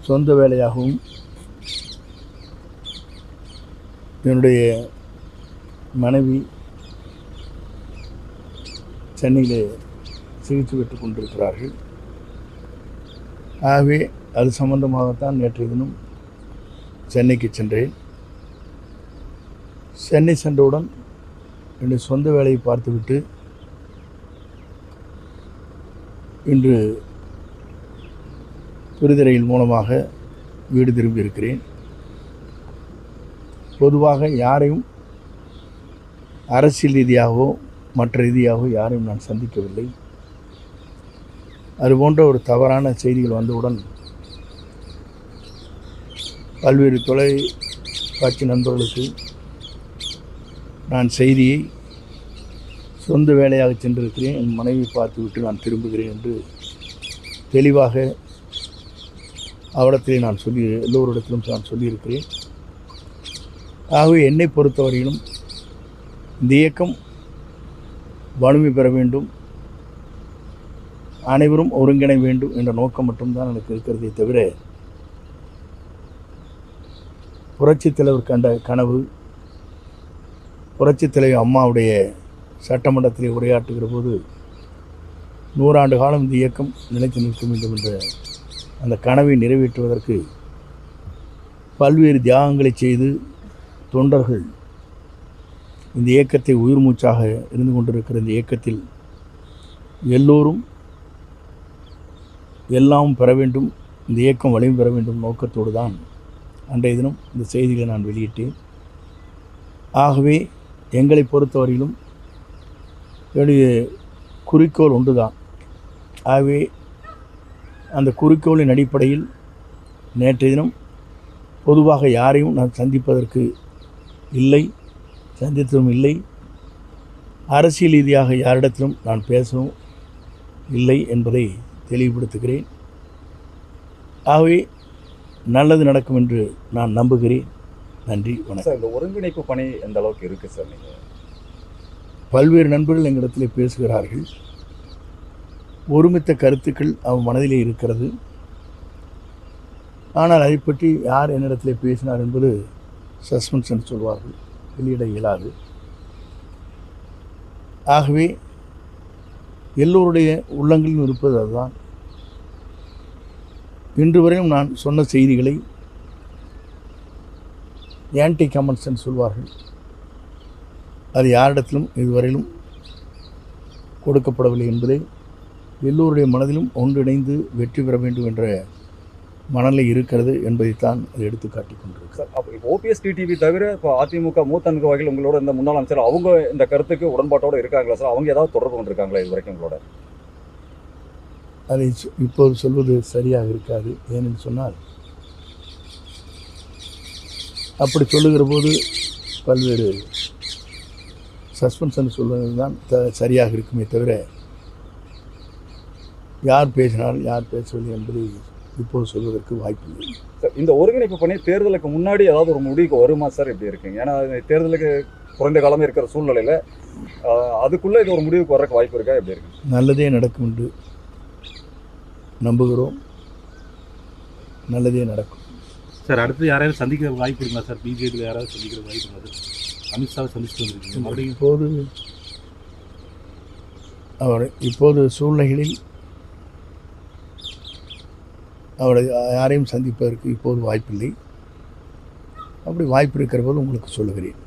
சொந்த வேலையாகவும் என்னுடைய மனைவி சென்னையிலே சிகிச்சை பெற்றுக் கொண்டிருக்கிறார்கள். ஆகவே அது சம்பந்தமாகத்தான் நேற்றைய தினம் சென்னைக்கு சென்றேன். சென்னை சென்றவுடன் என்னுடைய சொந்த வேலையை பார்த்துவிட்டு இன்று துரிதரையில் மூலமாக வீடு திரும்பி இருக்கிறேன். பொதுவாக யாரையும் அரசியல் ரீதியாகவோ மற்ற ரீதியாகவோ யாரையும் நான் சந்திக்கவில்லை. அதுபோன்ற ஒரு தவறான செய்திகள் வந்தவுடன் பல்வேறு தொலைக்காட்சி நண்பர்களுக்கு நான் செய்தியை சொந்த வேலையாக சென்றிருக்கிறேன், என் மனைவி பார்த்துவிட்டு நான் திரும்புகிறேன் என்று தெளிவாக அவரிடத்திலே நான் எல்லோரிடத்திலும் நான் சொல்லியிருக்கிறேன். ஆகவே என்னை பொறுத்தவரையிலும் இந்த இயக்கம் வலிமை பெற வேண்டும், அனைவரும் ஒருங்கிணை வேண்டும் என்ற நோக்கம் மட்டும்தான் எனக்கு இருக்கிறதே தவிர புரட்சித் தலைவர் கண்ட கனவு, புரட்சித் தலைவர் அம்மாவுடைய சட்டமன்றத்திலே உரையாற்றுகிற போது 100 ஆண்டு காலம் இந்த இயக்கம் நிலைத்து நிற்க வேண்டும் என்ற அந்த கனவை நிறைவேற்றுவதற்கு பல்வேறு தியாகங்களை செய்து தொண்டர்கள் இந்த இயக்கத்தை உயிர் மூச்சாக இருந்து கொண்டிருக்கிற இந்த இயக்கத்தில் எல்லோரும் எல்லாம் பெற வேண்டும், இந்த இயக்கம் வலிமை பெற வேண்டும் நோக்கத்தோடு தான் அன்றைய தினம் இந்த செய்திகளை நான் வெளியிட்டேன். ஆகவே எங்களை பொறுத்தவரையிலும் என்னுடைய குறிக்கோள் ஒன்று தான். ஆகவே அந்த குறிக்கோளின் அடிப்படையில் நேற்றைய தினம் பொதுவாக யாரையும் நான் சந்திப்பதற்கு இல்லை, சந்தித்ததும் இல்லை. அரசியல் ரீதியாக யாரிடத்திலும் நான் பேசவும் இல்லை என்பதை தெளிவுபடுத்துகிறேன். ஆகவே நல்லது நடக்கும் என்று நான் நம்புகிறேன். நன்றி, வணக்கம். சார், இந்த ஒருங்கிணைப்பு பணி எந்த அளவுக்கு இருக்குது சார்? நீங்கள் பல்வேறு நண்பர்கள் எங்களிடத்தில் பேசுகிறார்கள். ஒருமித்த கருத்துக்கள் அவன் மனதிலே இருக்கிறது. ஆனால் அதை பற்றி யார் என்னிடத்தில் பேசினார் என்பது சஸ்பென்ஸ் என்று சொல்வார்கள், வெளியிட இயலாது. ஆகவே எல்லோருடைய உள்ளங்களிலும் இருப்பது அதுதான். இன்று வரையும் நான் சொன்ன செய்திகளை ஆன்டி கமெண்ட்ஸ் என்று சொல்வார்கள், அது யாரிடத்திலும் இதுவரையிலும் கொடுக்கப்படவில்லை என்பதை எல்லோருடைய மனதிலும் ஒன்றிணைந்து வெற்றி பெற வேண்டும் என்ற மனநிலை இருக்கிறது என்பதைத்தான் அது எடுத்து காட்டிக் கொண்டிருக்கு. சார், அப்போ இப்போ ஓபிஎஸ் டிடிவி தவிர இப்போ அதிமுக மூத்த நிர்வாகிகள் உங்களோட இந்த முன்னாள் அமைச்சர் அவங்க இந்த கருத்துக்கு உடன்பாட்டோடு இருக்காங்களா சார்? அவங்க ஏதாவது தொடர்பு கொண்டிருக்காங்களா இது வரைக்கும் உங்களோட? அதை இப்போது சொல்வது சரியாக இருக்காது. ஏனென்று சொன்னால் அப்படி சொல்லுகிற போது பல்வேறு சஸ்பென்ஸ் என்று சொல்வது தான் சரியாக இருக்குமே தவிர யார் பேசினால் யார் பேசவில்லை என்பதை இப்போது சொல்வதற்கு வாய்ப்பில்லை. சார், இந்த ஒருங்கிணைப்பு பணி தேர்தலுக்கு முன்னாடி ஏதாவது ஒரு முடிவுக்கு வருமா சார்? எப்படி இருக்குங்க? ஏன்னா தேர்தலுக்கு குறைந்த காலமே இருக்கிற சூழ்நிலையில் அதுக்குள்ளே இது ஒரு முடிவுக்கு வர்றதுக்கு வாய்ப்பு இருக்கா? எப்படி இருக்கு? நல்லதே நடக்கும் என்று நம்புகிறோம். நல்லதே நடக்கும். சார், அடுத்து யாராவது சந்திக்கிற வாய்ப்பு இருக்குங்களா சார்? பிஜேபியில் யாராவது சந்திக்கிற வாய்ப்பு இருக்குங்களா? அமித்ஷாவை சந்திச்சுட்டு வந்துருக்கீங்க மறுபடியும். இப்போது சூழ்நிலைகளில் அவரை யாரையும் சந்திப்பதற்கு இப்போது வாய்ப்பில்லை. அப்படி வாய்ப்பு இருக்கிற போது உங்களுக்கு சொல்லுகிறேன்.